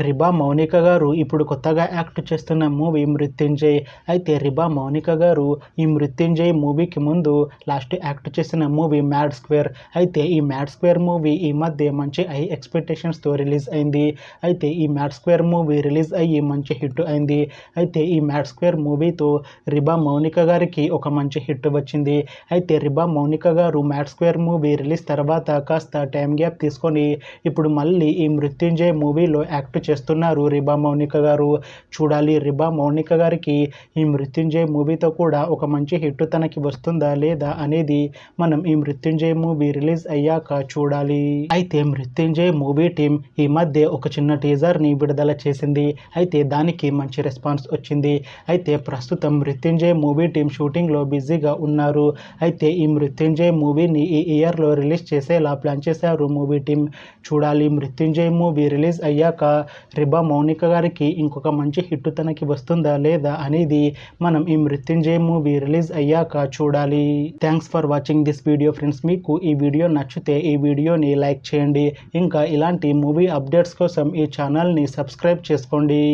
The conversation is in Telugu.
రిబా మౌనిక గారు ఇప్పుడు కొత్తగా యాక్ట్ చేస్తున్న మూవీ మృత్యుంజయ్. అయితే రిబా మౌనిక గారు ఈ మృత్యుంజయ్ మూవీకి ముందు లాస్ట్ యాక్ట్ చేసిన మూవీ మ్యాడ్ స్క్వేర్. అయితే ఈ మ్యాడ్ స్క్వేర్ మూవీ ఈ మధ్య మంచి హై ఎక్స్పెక్టేషన్స్తో రిలీజ్ అయింది. అయితే ఈ మ్యాడ్ స్క్వేర్ మూవీ రిలీజ్ అయ్యి మంచి హిట్ అయింది. అయితే ఈ మ్యాడ్ స్క్వేర్ మూవీతో రిబా మౌనిక గారికి ఒక మంచి హిట్ వచ్చింది. అయితే రిబా మౌనిక గారు మ్యాడ్ స్క్వేర్ మూవీ రిలీజ్ తర్వాత కాస్త టైం గ్యాప్ తీసుకొని ఇప్పుడు మళ్ళీ ఈ మృత్యుంజయ్ మూవీలో యాక్ట్ చేస్తున్నారు రిబా మౌనిక గారు. చూడాలి రిబా మౌనిక గారికి ఈ మృత్యుంజయ్ మూవీతో కూడా ఒక మంచి హిట్ తనకి వస్తుందా లేదా అనేది మనం ఈ మృత్యుంజయ్ మూవీ రిలీజ్ అయ్యాక చూడాలి. అయితే మృత్యుంజయ్ మూవీ టీం ఈ మధ్య ఒక చిన్న టీజర్ని విడుదల చేసింది. అయితే దానికి మంచి రెస్పాన్స్ వచ్చింది. అయితే ప్రస్తుతం మృత్యుంజయ్ మూవీ టీం షూటింగ్లో బిజీగా ఉన్నారు. అయితే ఈ మృత్యుంజయ్ మూవీని ఈ ఇయర్లో రిలీజ్ చేసేలా ప్లాన్ చేశారు మూవీ టీం. చూడాలి మృత్యుంజయ్ మూవీ రిలీజ్ అయ్యాక రిబా మౌనిక గారికి ఇంకొక మంచి హిట్ తనకి వస్తుందా లేదా అనేది మనం ఈ మృత్యుంజయ్ మూవీ రిలీజ్ అయ్యాక చూడాలి. Thanks for watching this video friends. మీకు ఈ వీడియో నచ్చితే ఈ వీడియోని లైక్ చేయండి. ఇంకా ఇలాంటి మూవీ అప్డేట్స్ కోసం ఈ ఛానల్ని సబ్స్క్రైబ్ చేసుకోండి.